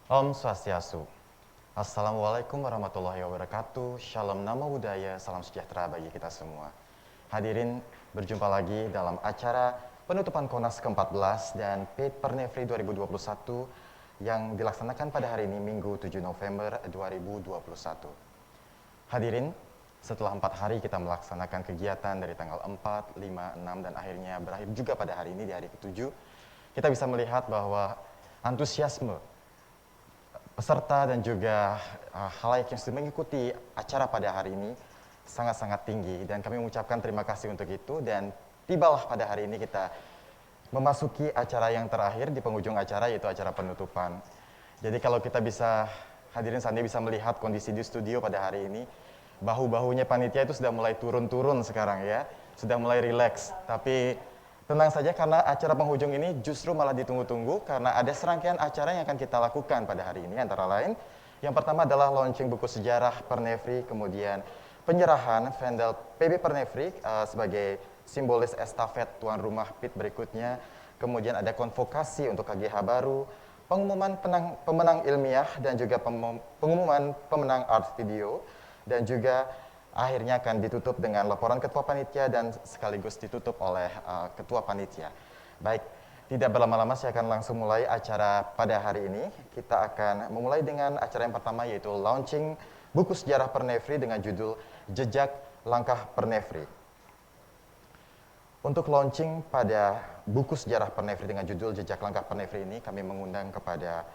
Om Swastiastu. Assalamualaikum warahmatullahi wabarakatuh. Shalom Namo Buddhaya, salam sejahtera bagi kita semua. Hadirin, berjumpa lagi dalam acara penutupan KONAS ke-14 dan Paid Pernefri 2021 yang dilaksanakan pada hari ini Minggu 7 November 2021. Hadirin, setelah 4 hari kita melaksanakan kegiatan dari tanggal 4, 5, 6 dan akhirnya berakhir juga pada hari ini di hari ke-7, kita bisa melihat bahwa antusiasme peserta dan juga halayak yang sudah mengikuti acara pada hari ini sangat-sangat tinggi, dan kami mengucapkan terima kasih untuk itu. Dan tibalah pada hari ini kita memasuki acara yang terakhir di penghujung acara, yaitu acara penutupan. Jadi kalau kita bisa, hadirin sekalian bisa melihat kondisi di studio pada hari ini, bahu-bahunya panitia itu sudah mulai turun-turun sekarang ya, sudah mulai rileks. Tapi tenang saja, karena acara penghujung ini justru malah ditunggu-tunggu karena ada serangkaian acara yang akan kita lakukan pada hari ini. Antara lain, yang pertama adalah launching buku sejarah Pernefri, kemudian penyerahan vendel PB Pernefri sebagai simbolis estafet tuan rumah PIT berikutnya, kemudian ada konvokasi untuk KGH baru, pengumuman pemenang ilmiah dan juga pengumuman pemenang art video, dan juga akhirnya akan ditutup dengan laporan ketua panitia dan sekaligus ditutup oleh ketua panitia. Baik, tidak berlama-lama saya akan langsung mulai acara pada hari ini. Kita akan memulai dengan acara yang pertama, yaitu launching buku sejarah Pernefri dengan judul Jejak Langkah Pernefri. Untuk launching pada buku sejarah Pernefri dengan judul Jejak Langkah Pernefri ini, kami mengundang kepada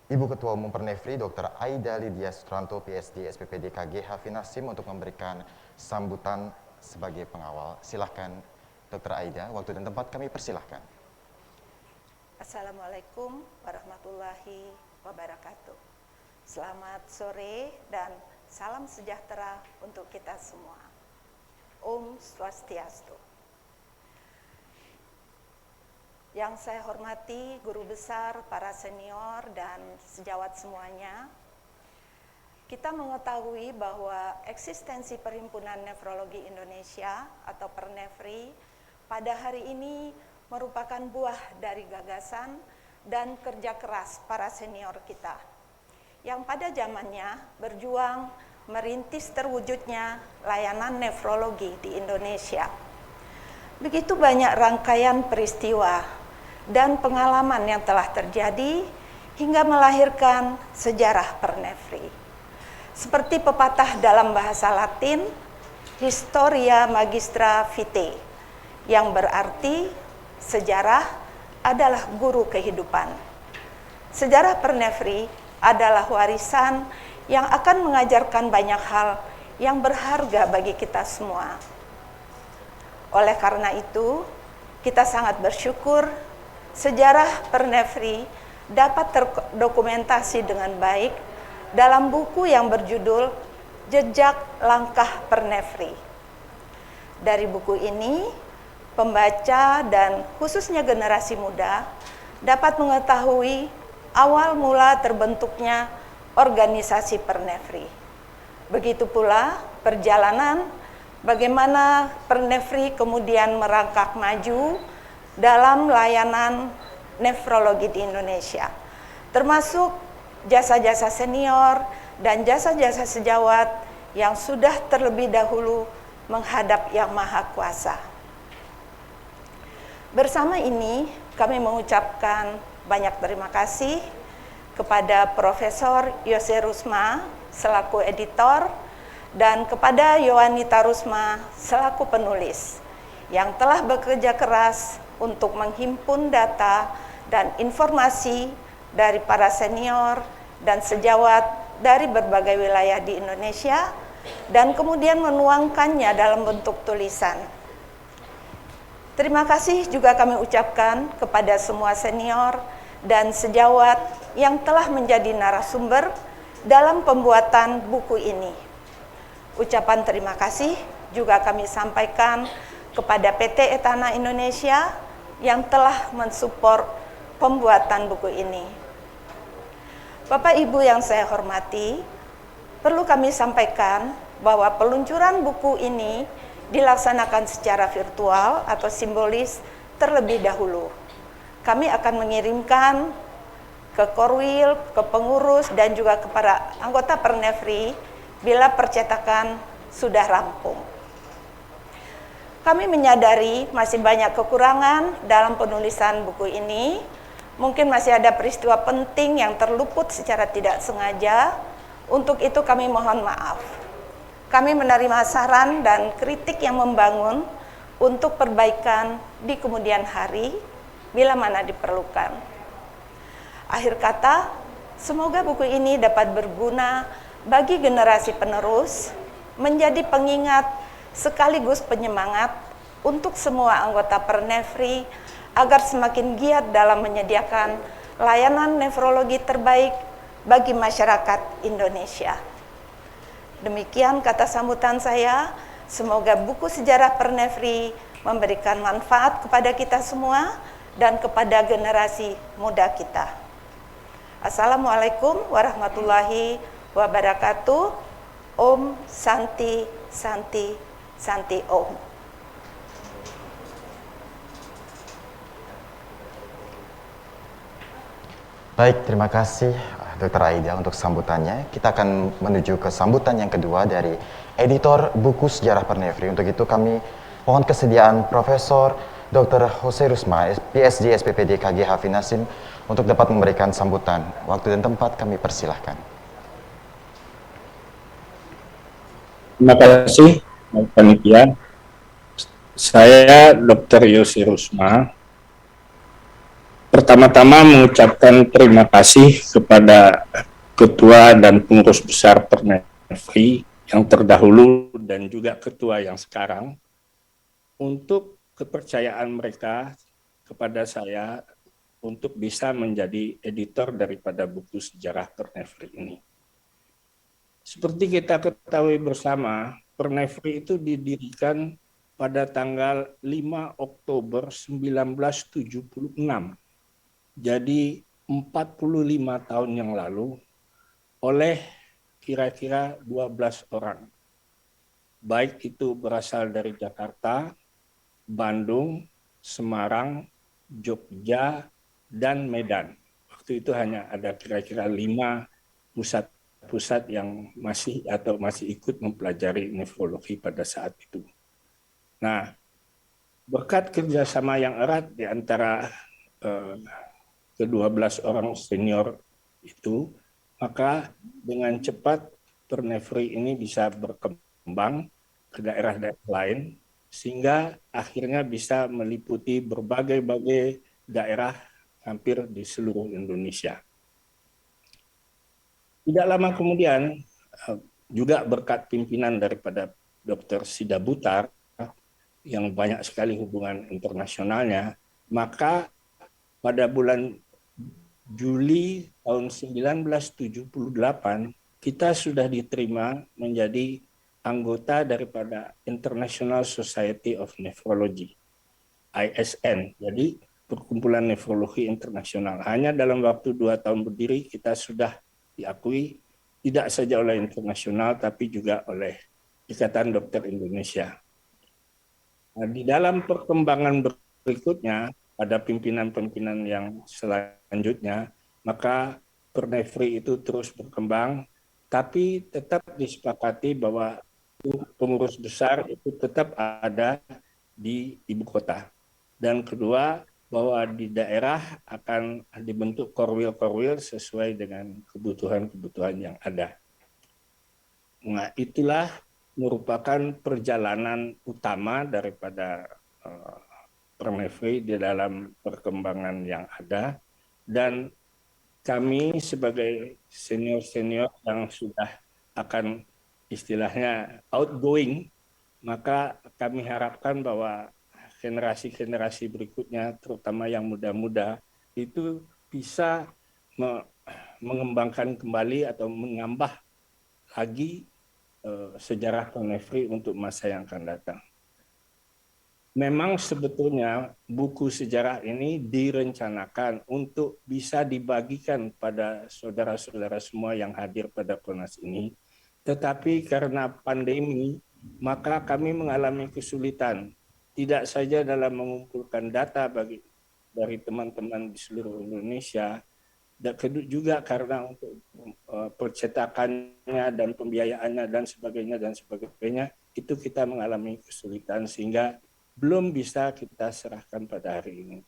Ibu Ketua Umum Pernefri, Dr. Aida Lydia Sutranto, PSD, SPPD KGH Finasim, untuk memberikan sambutan sebagai pengawal. Silahkan Dr. Aida, waktu dan tempat kami persilahkan. Assalamualaikum warahmatullahi wabarakatuh. Selamat sore dan salam sejahtera untuk kita semua. Om Swastiastu. Yang saya hormati guru besar, para senior, dan sejawat semuanya, kita mengetahui bahwa eksistensi Perhimpunan Nefrologi Indonesia atau Pernefri pada hari ini merupakan buah dari gagasan dan kerja keras para senior kita, yang pada zamannya berjuang merintis terwujudnya layanan nefrologi di Indonesia. Begitu banyak rangkaian peristiwa dan pengalaman yang telah terjadi hingga melahirkan sejarah Pernefri. Seperti pepatah dalam bahasa Latin, Historia Magistra Vitae, yang berarti sejarah adalah guru kehidupan. Sejarah Pernefri adalah warisan yang akan mengajarkan banyak hal yang berharga bagi kita semua. Oleh karena itu, kita sangat bersyukur sejarah Pernefri dapat terdokumentasi dengan baik dalam buku yang berjudul Jejak Langkah Pernefri. Dari buku ini, pembaca dan khususnya generasi muda dapat mengetahui awal mula terbentuknya organisasi Pernefri. Begitu pula perjalanan bagaimana Pernefri kemudian merangkak maju dalam layanan nefrologi di Indonesia, termasuk jasa-jasa senior dan jasa-jasa sejawat yang sudah terlebih dahulu menghadap Yang Maha Kuasa. Bersama ini, kami mengucapkan banyak terima kasih kepada Profesor Yose Rusma selaku editor dan kepada Yohanita Rusma selaku penulis yang telah bekerja keras untuk menghimpun data dan informasi dari para senior dan sejawat dari berbagai wilayah di Indonesia dan kemudian menuangkannya dalam bentuk tulisan. Terima kasih juga kami ucapkan kepada semua senior dan sejawat yang telah menjadi narasumber dalam pembuatan buku ini. Ucapan terima kasih juga kami sampaikan kepada PT Etana Indonesia yang telah mensupport pembuatan buku ini. Bapak Ibu yang saya hormati, perlu kami sampaikan bahwa peluncuran buku ini dilaksanakan secara virtual atau simbolis terlebih dahulu. Kami akan mengirimkan ke Korwil, ke pengurus, dan juga kepada anggota Pernefri bila percetakan sudah rampung. Kami menyadari masih banyak kekurangan dalam penulisan buku ini. Mungkin masih ada peristiwa penting yang terluput secara tidak sengaja. Untuk itu kami mohon maaf. Kami menerima saran dan kritik yang membangun untuk perbaikan di kemudian hari bila mana diperlukan. Akhir kata, semoga buku ini dapat berguna bagi generasi penerus, menjadi pengingat sekaligus penyemangat untuk semua anggota Pernefri agar semakin giat dalam menyediakan layanan nefrologi terbaik bagi masyarakat Indonesia. Demikian kata sambutan saya. Semoga buku sejarah Pernefri memberikan manfaat kepada kita semua dan kepada generasi muda kita. Assalamualaikum warahmatullahi wabarakatuh. Om Santi Santi Santi Om. Baik, terima kasih Dr. Aida untuk sambutannya. Kita akan menuju ke sambutan yang kedua dari editor buku sejarah Pernefri. Untuk itu kami mohon kesediaan Profesor Dr. Jose Rusma, PhD SPPD KGH Finasim untuk dapat memberikan sambutan. Waktu dan tempat kami persilahkan. Terima kasih, panitia. Saya Dr. Jose Rusma. Pertama-tama mengucapkan terima kasih kepada Ketua dan Pengurus Besar Pernefri yang terdahulu dan juga Ketua yang sekarang untuk kepercayaan mereka kepada saya untuk bisa menjadi editor daripada buku sejarah Pernefri ini. Seperti kita ketahui bersama, Pernefri itu didirikan pada tanggal 5 Oktober 1976. Jadi 45 tahun yang lalu oleh kira-kira 12 orang. Baik itu berasal dari Jakarta, Bandung, Semarang, Jogja, dan Medan. Waktu itu hanya ada kira-kira 5 pusat-pusat yang masih ikut mempelajari nefrologi pada saat itu. Nah, berkat kerjasama yang erat di antara ke-12 orang senior itu, maka dengan cepat Pernefri ini bisa berkembang ke daerah-daerah lain, sehingga akhirnya bisa meliputi berbagai daerah hampir di seluruh Indonesia. Tidak lama kemudian, juga berkat pimpinan daripada Dr. Sida Butar, yang banyak sekali hubungan internasionalnya, maka pada bulan Juli tahun 1978, kita sudah diterima menjadi anggota daripada International Society of Nephrology, ISN, jadi Perkumpulan Nefrologi Internasional. Hanya dalam waktu 2 tahun berdiri, kita sudah diakui tidak saja oleh internasional, tapi juga oleh Ikatan Dokter Indonesia. Nah, di dalam perkembangan berikutnya, pada pimpinan-pimpinan yang selanjutnya, maka Pernefri itu terus berkembang, tapi tetap disepakati bahwa pengurus besar itu tetap ada di ibu kota. Dan kedua, bahwa di daerah akan dibentuk korwil-korwil sesuai dengan kebutuhan-kebutuhan yang ada. Nah, itulah merupakan perjalanan utama daripada Pernefri di dalam perkembangan yang ada, dan kami sebagai senior-senior yang sudah akan istilahnya outgoing, maka kami harapkan bahwa generasi-generasi berikutnya, terutama yang muda-muda, itu bisa mengembangkan kembali atau menambah lagi sejarah Pernefri untuk masa yang akan datang. Memang sebetulnya buku sejarah ini direncanakan untuk bisa dibagikan pada saudara-saudara semua yang hadir pada Pronas ini. Tetapi karena pandemi, maka kami mengalami kesulitan. Tidak saja dalam mengumpulkan data dari teman-teman di seluruh Indonesia, dan kedua juga karena untuk percetakannya dan pembiayaannya dan sebagainya itu kita mengalami kesulitan sehingga belum bisa kita serahkan pada hari ini.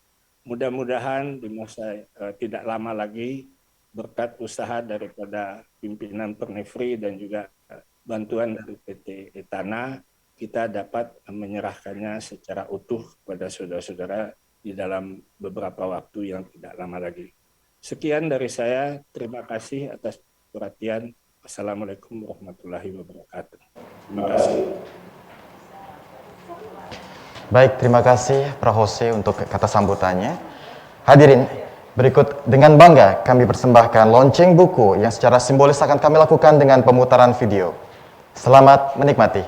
Mudah-mudahan di masa tidak lama lagi berkat usaha daripada pimpinan Pernefri dan juga bantuan dari PT Etana, kita dapat menyerahkannya secara utuh kepada saudara-saudara di dalam beberapa waktu yang tidak lama lagi. Sekian dari saya, terima kasih atas perhatian. Wassalamualaikum warahmatullahi wabarakatuh. Terima kasih. Baik, terima kasih Prof. Jose untuk kata sambutannya. Hadirin, berikut dengan bangga kami persembahkan launching buku yang secara simbolis akan kami lakukan dengan pemutaran video. Selamat menikmati.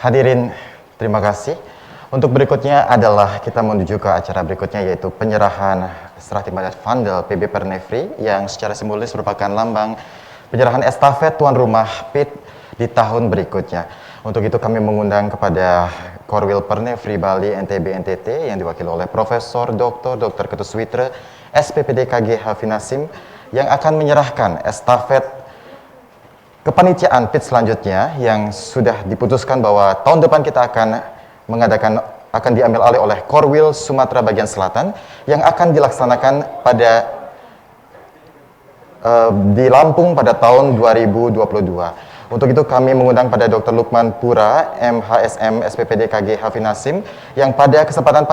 Hadirin, terima kasih. Untuk berikutnya adalah kita menuju ke acara berikutnya, yaitu penyerahan serah terima Vandel PB Pernefri yang secara simbolis merupakan lambang penyerahan estafet tuan rumah PIT di tahun berikutnya. Untuk itu kami mengundang kepada Korwil Pernefri Bali NTB NTT yang diwakili oleh Profesor Dr. Ketus Witra SPPD KGH Finasim yang akan menyerahkan estafet kepanitiaan PIT selanjutnya yang sudah diputuskan bahwa tahun depan kita akan diambil alih oleh Korwil Sumatera Bagian Selatan yang akan dilaksanakan di Lampung pada tahun 2022. Untuk itu kami mengundang pada Dr. Lukman Pura, MHSM SPPD KGH Finasim yang pada kesempatan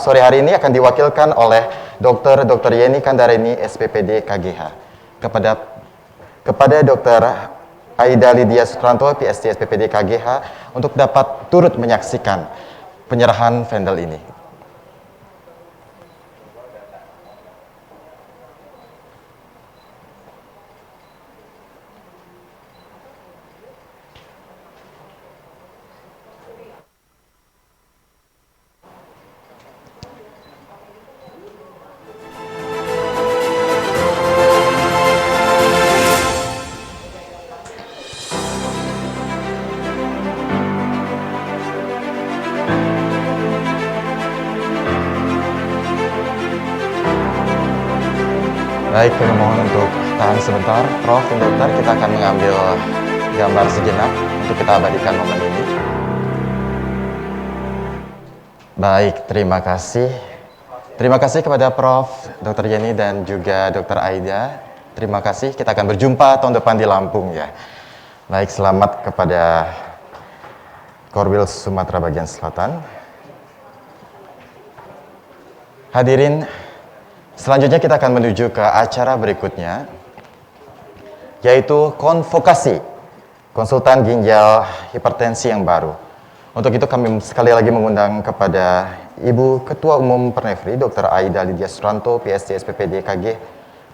sore hari ini akan diwakilkan oleh Dr. Yeni Kandarini SPPD KGH. Kepada Dr. Aida Lydia Sutranto, PST SPPD KGH, untuk dapat turut menyaksikan penyerahan Vandel ini. Baik, kami mohon untuk tahan sebentar, Prof dan Dokter, kita akan mengambil gambar sejenak untuk kita abadikan momen ini. Baik, terima kasih. Terima kasih kepada Prof, Dr. Yeni dan juga Dr. Aida. Terima kasih, kita akan berjumpa tahun depan di Lampung ya. Baik, selamat kepada Korwil Sumatera Bagian Selatan. Hadirin, selanjutnya kita akan menuju ke acara berikutnya, yaitu konvokasi konsultan ginjal hipertensi yang baru. Untuk itu kami sekali lagi mengundang kepada Ibu Ketua Umum Pernefri, Dr. Aida Lydia Sutranto, PST SPPD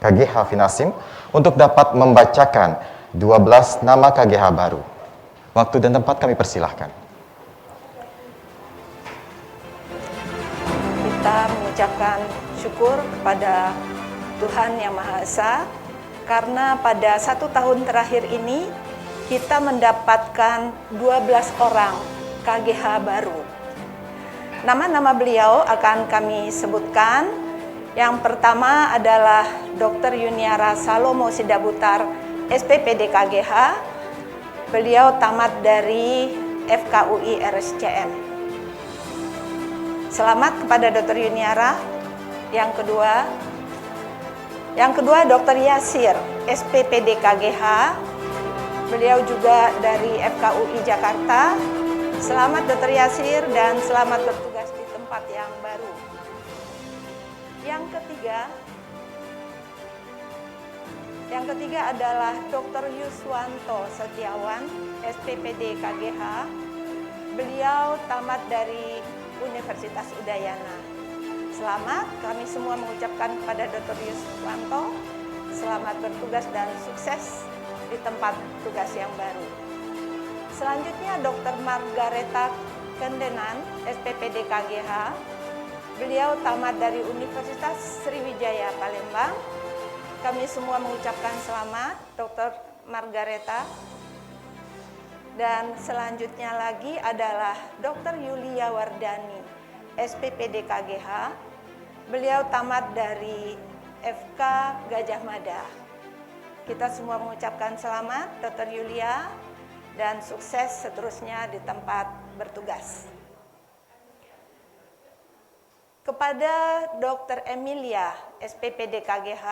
KGH Finasim, untuk dapat membacakan 12 nama KGH baru. Waktu dan tempat kami persilahkan. Kita mengucapkan syukur kepada Tuhan Yang Maha Esa karena pada 1 tahun terakhir ini kita mendapatkan 12 orang KGH baru. Nama-nama beliau akan kami sebutkan. Yang pertama adalah Dr. Yuniara Salomo Sidabutar, SPPD KGH. Beliau tamat dari FKUI RSCM. Selamat kepada Dr. Yuniara. Yang kedua Dr. Yasir, SPPD KGH. Beliau juga dari FKUI Jakarta. Selamat Dr. Yasir dan selamat bertugas di tempat yang baru. Yang ketiga adalah Dr. Yuswanto Setiawan, SPPD KGH. Beliau tamat dari Universitas Udayana. Selamat, kami semua mengucapkan kepada Dr. Yuswanto, selamat bertugas dan sukses di tempat tugas yang baru. Selanjutnya Dr. Margareta Kendenan, SPPD KGH. Beliau tamat dari Universitas Sriwijaya Palembang. Kami semua mengucapkan selamat Dr. Margareta. Dan selanjutnya lagi adalah Dr. Yulia Wardani, SPPD KGH. Beliau tamat dari FK Gajah Mada. Kita semua mengucapkan selamat Dr. Yulia dan sukses seterusnya di tempat bertugas. Kepada Dr. Emilia, SPPD KGH,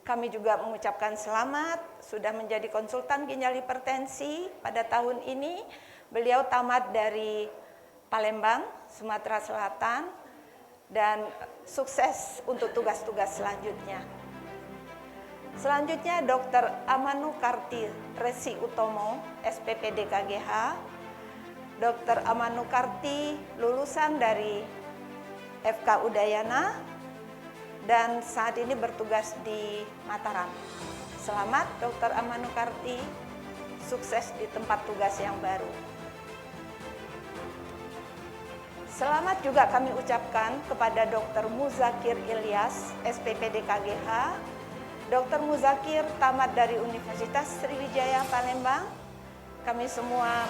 kami juga mengucapkan selamat sudah menjadi konsultan ginjal hipertensi pada tahun ini. Beliau tamat dari Palembang, Sumatera Selatan, dan sukses untuk tugas-tugas selanjutnya. Selanjutnya Dr. Amanu Karti Resi Utomo, SPPD KGH. Dr. Amanu Karti lulusan dari FK Udayana dan saat ini bertugas di Mataram. Selamat Dr. Amanu Karti, sukses di tempat tugas yang baru. Selamat juga kami ucapkan kepada Dr. Muzakir Ilyas, SPPD KGH. Dr. Muzakir tamat dari Universitas Sriwijaya Palembang. Kami semua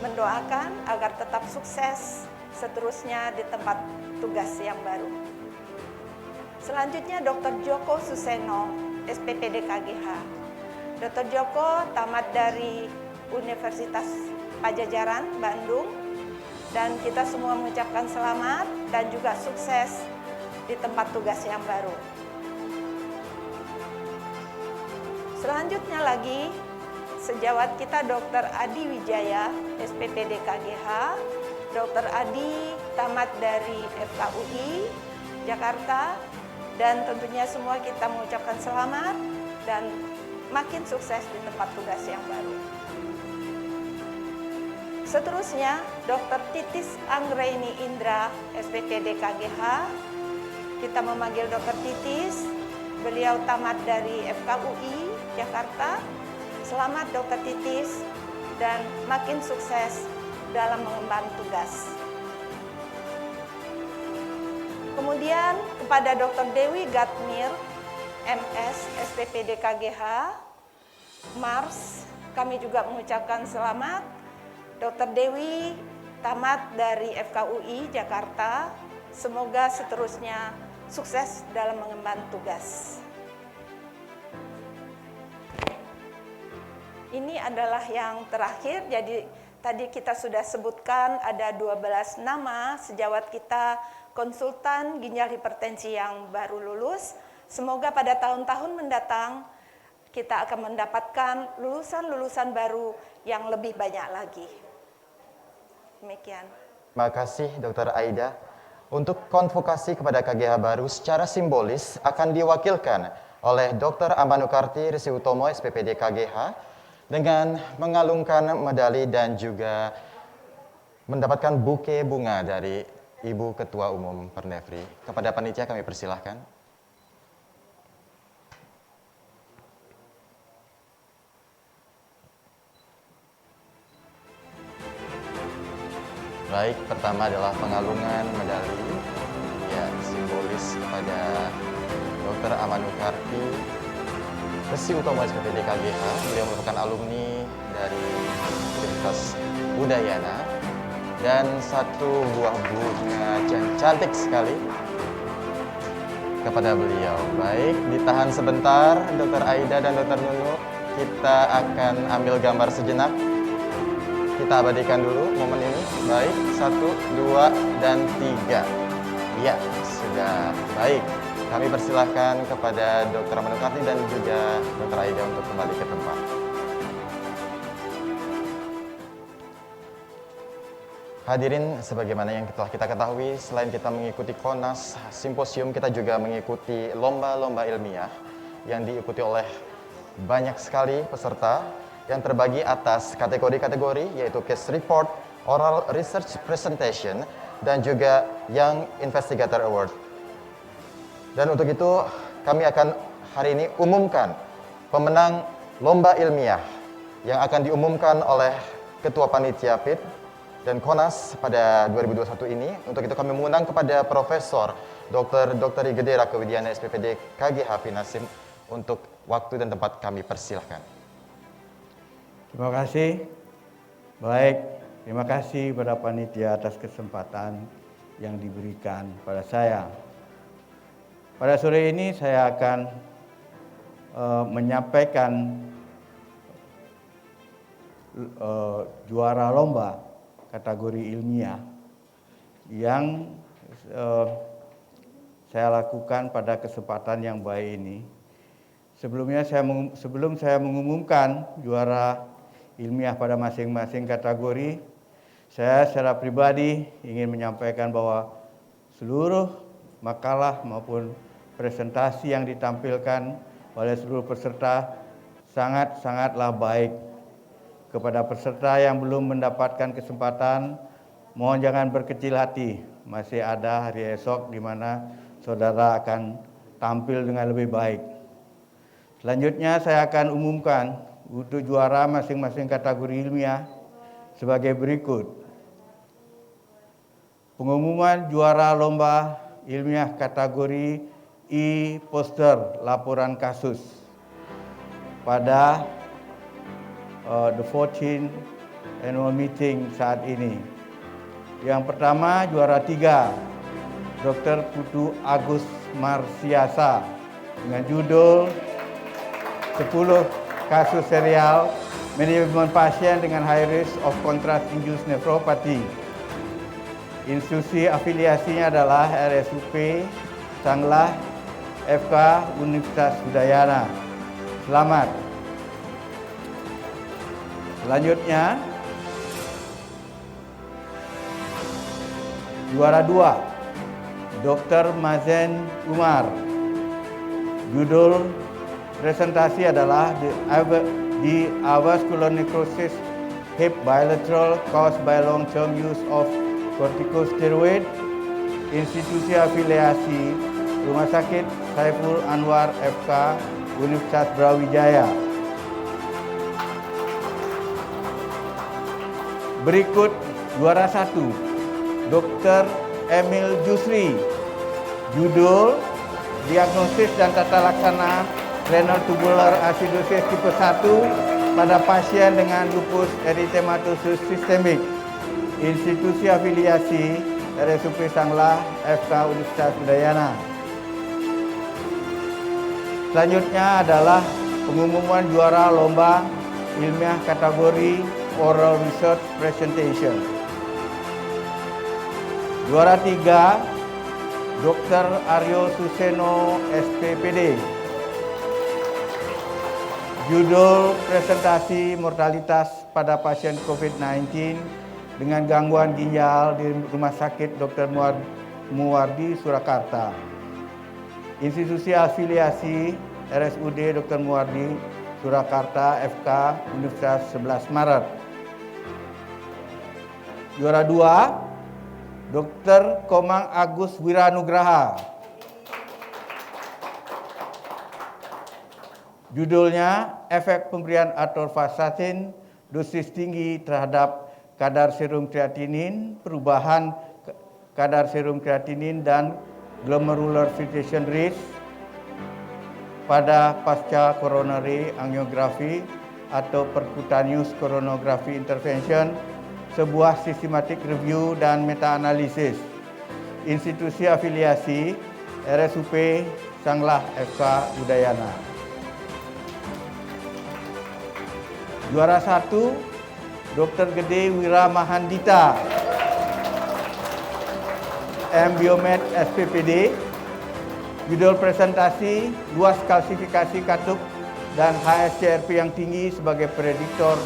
mendoakan agar tetap sukses seterusnya di tempat tugas yang baru. Selanjutnya Dr. Joko Suseno, SPPD KGH. Dr. Joko tamat dari Universitas Pajajaran, Bandung. Dan kita semua mengucapkan selamat dan juga sukses di tempat tugas yang baru. Selanjutnya lagi, sejawat kita Dr. Adi Wijaya, SPPD KGH. Dr. Adi tamat dari FKUI Jakarta dan tentunya semua kita mengucapkan selamat dan makin sukses di tempat tugas yang baru. Seterusnya Dr. Titis Anggraini Indra, SPPD KGH. Kita memanggil Dr. Titis. Beliau tamat dari FKUI Jakarta. Selamat Dr. Titis dan makin sukses dalam mengemban tugas. Kemudian kepada Dr. Dewi Gatmir, MS, SPPD KGH, Mars, kami juga mengucapkan selamat. Dr. Dewi tamat dari FKUI Jakarta. Semoga seterusnya sukses dalam mengemban tugas. Ini adalah yang terakhir, jadi tadi kita sudah sebutkan ada 12 nama sejawat kita konsultan ginjal hipertensi yang baru lulus. Semoga pada tahun-tahun mendatang kita akan mendapatkan lulusan-lulusan baru yang lebih banyak lagi. Demikian. Terima kasih Dr. Aida. Untuk konvokasi kepada KGH baru secara simbolis akan diwakilkan oleh Dr. Amanu Karti Resi Utomo, SPPD KGH, dengan mengalungkan medali dan juga mendapatkan buke bunga dari Ibu Ketua Umum Pernefri. Kepada panitia kami persilahkan. Baik, pertama adalah pengalungan medali ya simbolis kepada Dr. Amanu Karti Resi Utama SPPD KGH. Beliau merupakan alumni dari Universitas Udayana. Dan satu buah bunga yang cantik sekali kepada beliau. Baik, ditahan sebentar Dr. Aida dan Dr. Nunu. Kita akan ambil gambar sejenak. Kita abadikan dulu momen ini. Baik, 1, 2, dan 3. Ya, sudah baik. Kami persilahkan kepada Dr. Manukarti dan juga Dr. Aida untuk kembali ke tempat. Hadirin, sebagaimana yang telah kita ketahui, selain kita mengikuti KONAS Simposium, kita juga mengikuti lomba-lomba ilmiah yang diikuti oleh banyak sekali peserta yang terbagi atas kategori-kategori, yaitu Case Report, Oral Research Presentation, dan juga Young Investigator Award. Dan untuk itu, kami akan hari ini umumkan pemenang lomba ilmiah yang akan diumumkan oleh Ketua Panitia PIT dan KONAS pada 2021 ini. Untuk itu kami mengundang kepada Profesor Dr. Igede Rakewidiana SPPD KGH Finasim untuk waktu dan tempat kami persilahkan. Terima kasih. Baik, terima kasih kepada panitia atas kesempatan yang diberikan pada saya. Pada sore ini saya akan menyampaikan juara lomba kategori ilmiah yang saya lakukan pada kesempatan yang baik ini. Sebelum saya mengumumkan juara ilmiah pada masing-masing kategori, saya secara pribadi ingin menyampaikan bahwa seluruh makalah maupun presentasi yang ditampilkan oleh seluruh peserta sangat-sangatlah baik. Kepada peserta yang belum mendapatkan kesempatan, mohon jangan berkecil hati. Masih ada hari esok di mana saudara akan tampil dengan lebih baik. Selanjutnya saya akan umumkan untuk juara masing-masing kategori ilmiah sebagai berikut. Pengumuman juara lomba ilmiah kategori e-poster laporan kasus pada the 14th annual meeting saat ini. Yang pertama, juara 3, Dr. Putu Agus Marsiasa dengan judul 10 kasus serial manajemen pasien dengan high risk of contrast-induced nephropathy. Institusi afiliasinya adalah RSUP Sanglah FK Universitas Udayana. Selamat. Selanjutnya, juara 2, Dr. Mazen Umar. Judul presentasi adalah The Avascular Necrosis Hip Bilateral Caused by Long-Term Use of Corticosteroid. Institusi afiliasi Rumah Sakit Saiful Anwar FK Universitas Brawijaya. Berikut juara 1, Dr. Emil Jusri. Judul Diagnosis dan Tata Laksana Renal Tubular Acidosis tipe 1 pada pasien dengan lupus erythematosus sistemik. Institusi afiliasi RSUP Sanglah FK Universitas Udayana. Selanjutnya adalah pengumuman juara lomba ilmiah kategori Oral Research Presentation. Juara 3, Dr. Aryo Suseno SPPD. Judul presentasi mortalitas pada pasien COVID-19 dengan gangguan ginjal di Rumah Sakit Dr. Muwardi, Surakarta. Institusi afiliasi RSUD Dr. Muwardi, Surakarta FK Universitas 11 Maret. Juara 2, Dr. Komang Agus Wiranugraha. Judulnya Efek Pemberian Atorvastatin Dosis Tinggi Terhadap Kadar Serum Kreatinin, Perubahan Kadar Serum Kreatinin dan Glomerular Filtration Rate pada pasca coronary angiography atau percutaneous coronography intervention, sebuah systematic review dan meta-analisis. Institusi afiliasi RSUP Sanglah FK Udayana. Juara 1, Dr. Gede Wira Mahandita, M Biomed SPPD. Judul presentasi, luas kalsifikasi katup dan HSCRP yang tinggi sebagai prediktor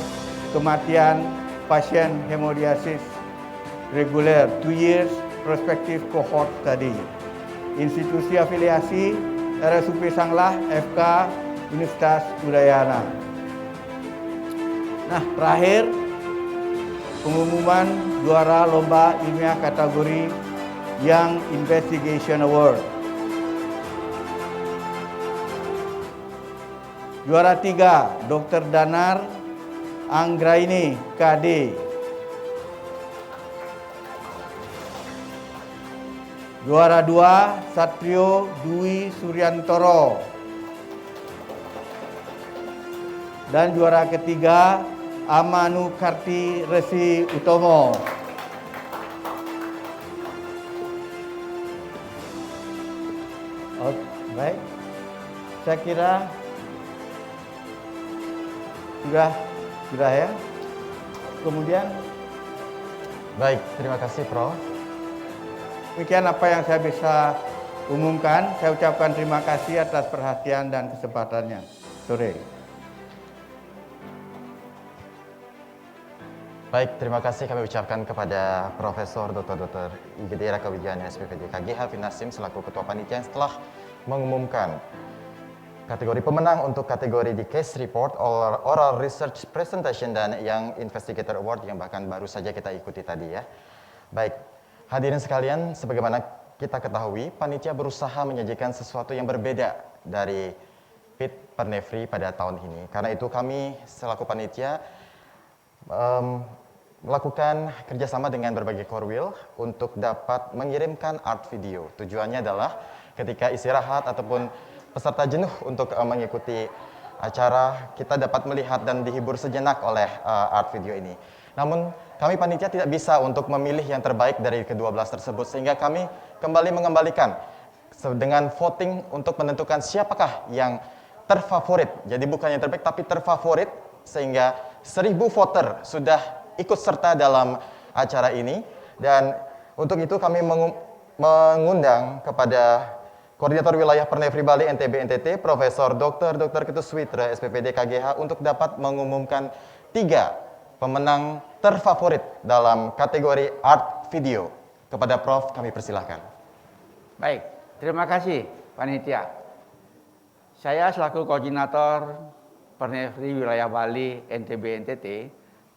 kematian pasien hemodialisis reguler 2 years prospective cohort study. Institusi afiliasi RSUP Sanglah FK Universitas Udayana. Nah, terakhir pengumuman juara lomba ilmiah kategori Young Investigation Award. Juara 3, Dr. Danar Anggraini, KD. Juara 2, Satrio Dwi Suryantoro. Dan juara ketiga, Amanu Karti Resi Utomo. Oh, baik, saya kira sudah ya. Kemudian, Baik, terima kasih Prof. demikian apa yang saya bisa umumkan. Saya ucapkan terima kasih atas perhatian dan kesempatannya. Sore. Baik, terima kasih kami ucapkan kepada Profesor Dr. IGD Raka Wijaya SPPD KGH Finasim selaku Ketua Panitia yang setelah mengumumkan kategori pemenang untuk kategori di Case Report, Oral Research Presentation, dan Young Investigator Award yang bahkan baru saja kita ikuti tadi ya. Baik, hadirin sekalian, sebagaimana kita ketahui, panitia berusaha menyajikan sesuatu yang berbeda dari Fit Pernefri pada tahun ini. Karena itu kami selaku panitia melakukan kerjasama dengan berbagai korwil untuk dapat mengirimkan art video. Tujuannya adalah ketika istirahat ataupun peserta jenuh untuk mengikuti acara, kita dapat melihat dan dihibur sejenak oleh art video ini. Namun kami panitia tidak bisa untuk memilih yang terbaik dari ke-12 tersebut, sehingga kami kembali mengembalikan dengan voting untuk menentukan siapakah yang terfavorit. Jadi bukan yang terbaik tapi terfavorit, sehingga 1000 voter sudah ikut serta dalam acara ini. Dan untuk itu kami mengundang kepada Koordinator Wilayah Pernefri Bali NTB NTT, Profesor Dr. Ketus Witra SPPD KGH untuk dapat mengumumkan 3 pemenang terfavorit dalam kategori art video. Kepada Prof kami persilahkan. Baik, terima kasih panitia. Saya selaku Koordinator Pernefri Wilayah Bali NTB NTT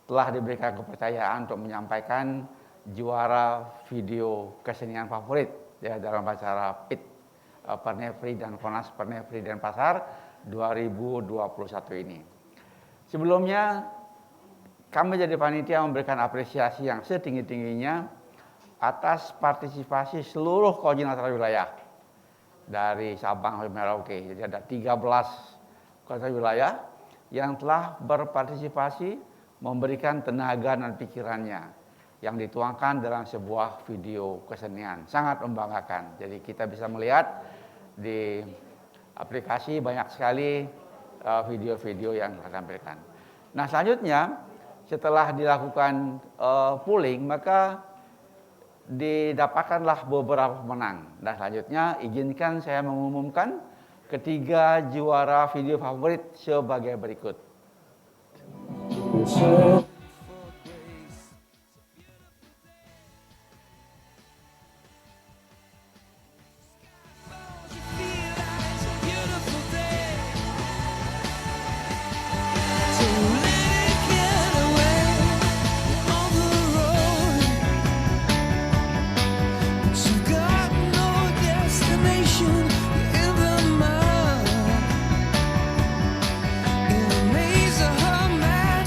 telah diberikan kepercayaan untuk menyampaikan juara video kesenian favorit ya, dalam acara PIT Pernefri dan Konas Pernefri Denpasar 2021 ini. Sebelumnya kami jadi panitia memberikan apresiasi yang setinggi-tingginya atas partisipasi seluruh koordinator wilayah dari Sabang sampai Merauke. Jadi ada 13 koordinator wilayah yang telah berpartisipasi memberikan tenaga dan pikirannya yang dituangkan dalam sebuah video kesenian. Sangat membanggakan. Jadi kita bisa melihat di aplikasi banyak sekali video-video yang ditampilkan. Nah, selanjutnya setelah dilakukan polling, maka didapatkanlah beberapa pemenang. Dan selanjutnya izinkan saya mengumumkan ketiga juara video favorit sebagai berikut.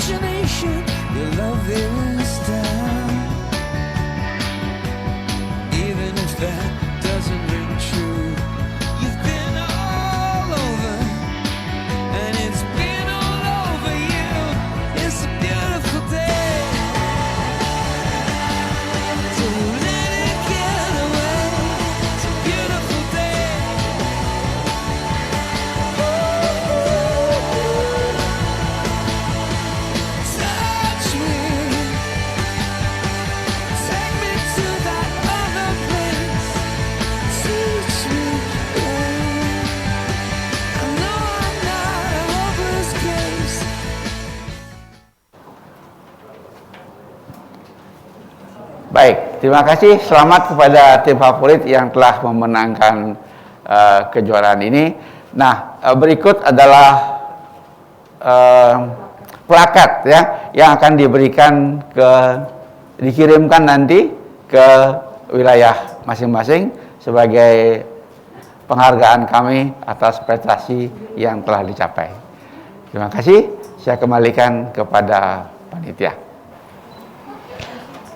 Imagination Baik, terima kasih. Selamat kepada tim favorit yang telah memenangkan kejuaraan ini. Nah, berikut adalah plakat ya yang akan dikirimkan nanti ke wilayah masing-masing sebagai penghargaan kami atas prestasi yang telah dicapai. Terima kasih. Saya kembalikan kepada panitia.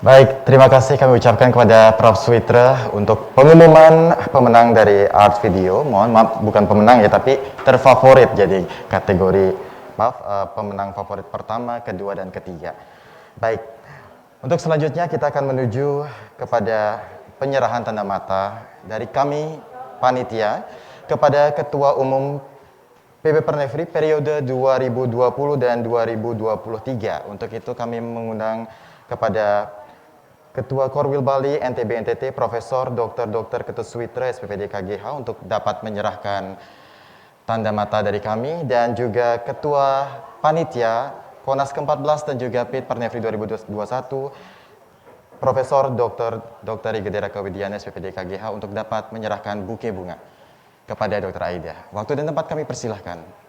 Baik, terima kasih kami ucapkan kepada Prof. Switra untuk pengumuman pemenang dari art video. Mohon maaf, bukan pemenang ya, tapi terfavorit. Jadi kategori, pemenang favorit pertama, kedua, dan ketiga. Baik, untuk selanjutnya kita akan menuju kepada penyerahan tanda mata dari kami, panitia, kepada Ketua Umum PB Pernefri periode 2020 dan 2023. Untuk itu kami mengundang kepada Ketua Korwil Bali NTB NTT Profesor Dr. Ketut Switra SPPD KGH untuk dapat menyerahkan tanda mata dari kami, dan juga Ketua Panitia Konas ke-14 dan juga PIT Pernefri 2021 Profesor Dr. Igedera Kawidiana SPPD KGH untuk dapat menyerahkan buke bunga kepada Dr. Aida. Waktu dan tempat kami persilahkan.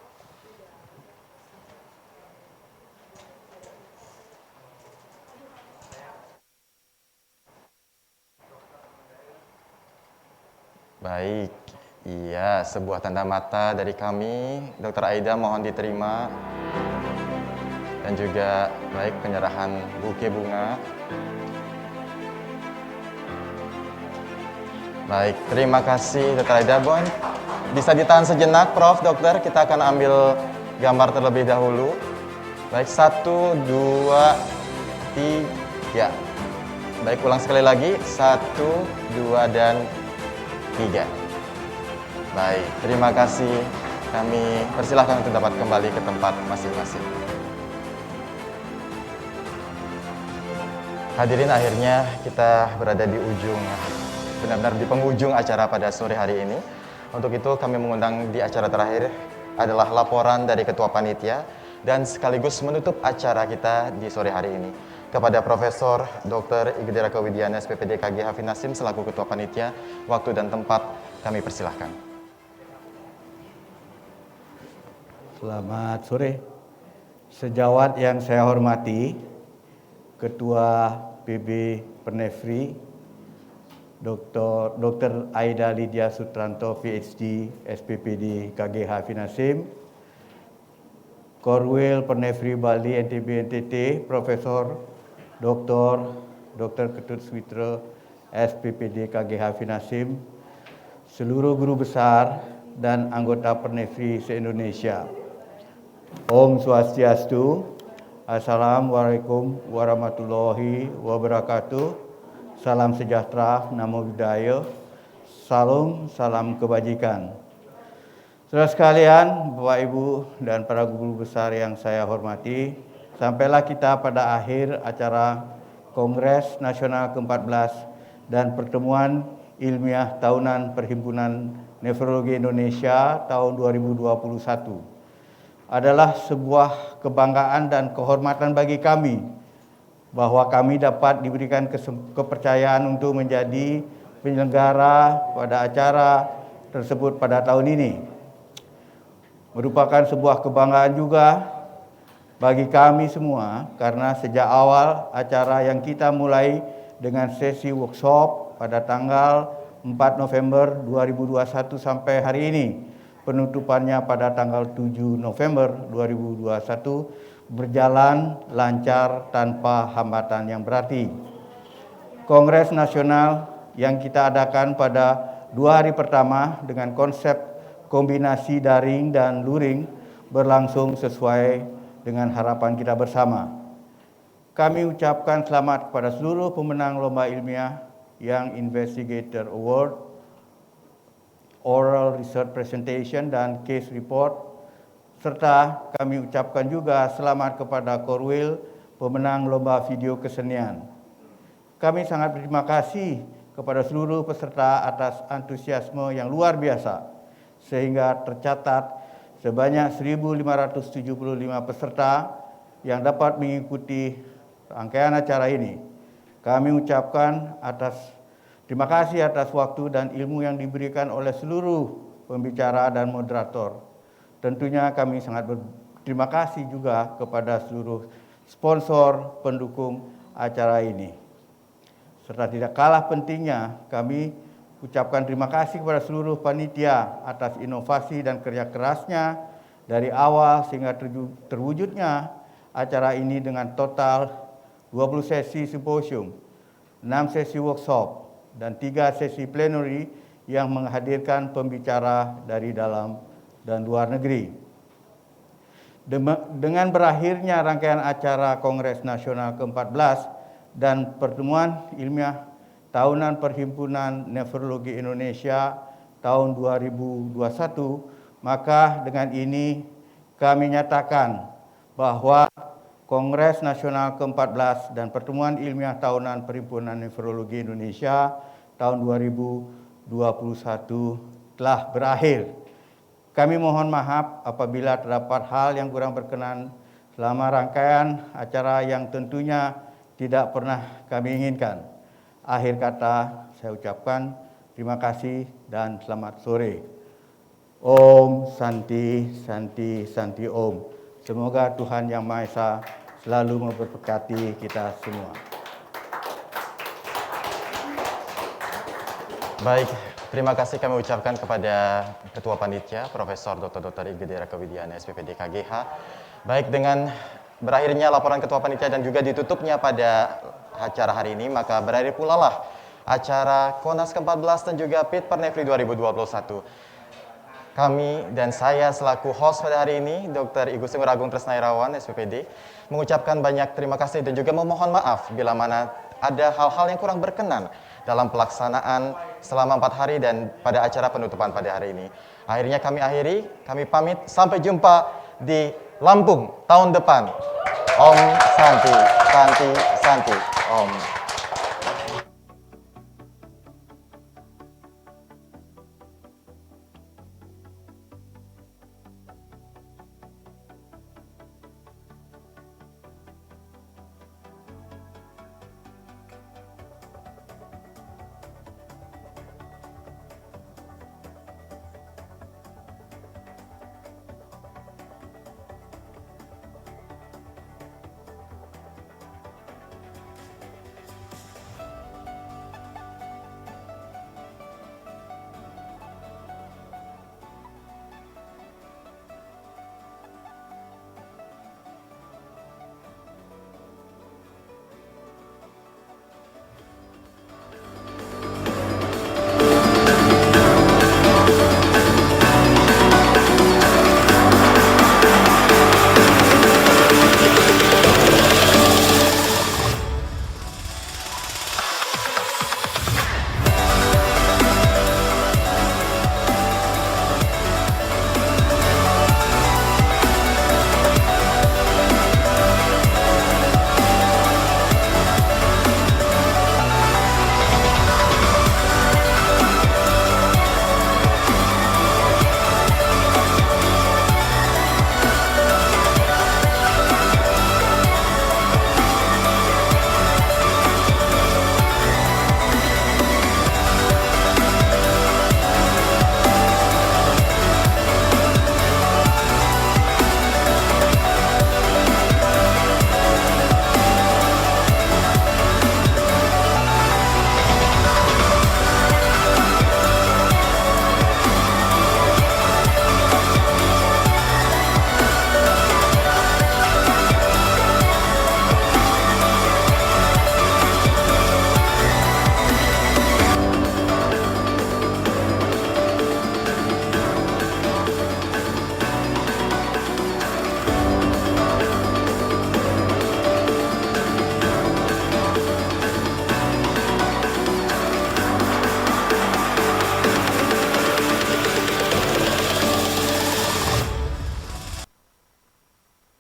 Baik, iya, sebuah tanda mata dari kami, Dr. Aida, mohon diterima. Dan juga, baik, penyerahan buke bunga. Baik, terima kasih Dr. Aida. Bon, bisa ditahan sejenak, Prof, Dokter, kita akan ambil gambar terlebih dahulu. Baik, 1, 2, 3. Baik, ulang sekali lagi, 1, 2, dan 3. Baik, terima kasih. Kami persilahkan untuk dapat kembali ke tempat masing-masing. Hadirin, akhirnya kita berada di ujung, benar-benar di penghujung acara pada sore hari ini. Untuk itu kami mengundang di acara terakhir adalah laporan dari Ketua Panitia dan sekaligus menutup acara kita di sore hari ini. Kepada Profesor Dr. Igedera Kawidiana SPPD KGH Finasim selaku Ketua Panitia, waktu dan tempat kami persilahkan. Selamat sore. Sejawat yang saya hormati, Ketua PB Pernefri, Dr. Aida Lydia Sutranto PhD SPPD KGH Finasim, Korwil Pernefri Bali NTB NTT Profesor Dr. Ketut Switra SPPD KGH Finasim, seluruh guru besar dan anggota Pernefri se-Indonesia. Om Swastiastu. Assalamualaikum warahmatullahi wabarakatuh. Salam sejahtera, namo buddhaya. Salam kebajikan. Saudara sekalian, Bapak Ibu dan para guru besar yang saya hormati, sampailah kita pada akhir acara Kongres Nasional ke-14 dan Pertemuan Ilmiah Tahunan Perhimpunan Nefrologi Indonesia tahun 2021. Adalah sebuah kebanggaan dan kehormatan bagi kami bahwa kami dapat diberikan kepercayaan untuk menjadi penyelenggara pada acara tersebut pada tahun ini. Merupakan sebuah kebanggaan juga bagi kami semua karena sejak awal acara yang kita mulai dengan sesi workshop pada tanggal 4 November 2021 sampai hari ini, penutupannya pada tanggal 7 November 2021 berjalan lancar tanpa hambatan yang berarti. Kongres Nasional yang kita adakan pada 2 hari pertama dengan konsep kombinasi daring dan luring berlangsung sesuai dengan harapan kita bersama. Kami ucapkan selamat kepada seluruh pemenang lomba ilmiah yang Investigator Award, Oral Research Presentation, dan Case Report, serta kami ucapkan juga selamat kepada Korwil, pemenang lomba video kesenian. Kami sangat berterima kasih kepada seluruh peserta atas antusiasme yang luar biasa, sehingga tercatat sebanyak 1.575 peserta yang dapat mengikuti rangkaian acara ini. Kami ucapkan terima kasih atas waktu dan ilmu yang diberikan oleh seluruh pembicara dan moderator. Tentunya kami sangat berterima kasih juga kepada seluruh sponsor pendukung acara ini. Serta tidak kalah pentingnya, kami ucapkan terima kasih kepada seluruh panitia atas inovasi dan kerja kerasnya dari awal sehingga terwujudnya acara ini dengan total 20 sesi simposium, 6 sesi workshop, dan 3 sesi plenary yang menghadirkan pembicara dari dalam dan luar negeri. Dengan berakhirnya rangkaian acara Kongres Nasional ke-14 dan pertemuan ilmiah tahunan Perhimpunan Nefrologi Indonesia tahun 2021, maka dengan ini kami nyatakan bahwa Kongres Nasional ke-14 dan Pertemuan Ilmiah Tahunan Perhimpunan Nefrologi Indonesia tahun 2021 telah berakhir. Kami mohon maaf apabila terdapat hal yang kurang berkenan selama rangkaian acara yang tentunya tidak pernah kami inginkan. Akhir kata saya ucapkan terima kasih dan selamat sore. Om Santi Santi Santi Om. Semoga Tuhan Yang Maha Esa selalu memberkati kita semua. Baik, terima kasih kami ucapkan kepada Ketua Panitia, Profesor Dr. Igede Rakawidiana, SPPD KGH. Baik, dengan berakhirnya laporan Ketua Panitia dan juga ditutupnya pada acara hari ini, maka berakhir pula lah acara KONAS ke-14 dan juga PIT Pernefri 2021. Kami dan saya selaku host pada hari ini, Dr. Igu Senggur Agung Tresnairawan, SPPD, mengucapkan banyak terima kasih dan juga memohon maaf bila mana ada hal-hal yang kurang berkenan dalam pelaksanaan selama 4 hari dan pada acara penutupan pada hari ini. Akhirnya kami pamit, sampai jumpa di Lampung tahun depan. Om Santi, Santi, Santi, Om.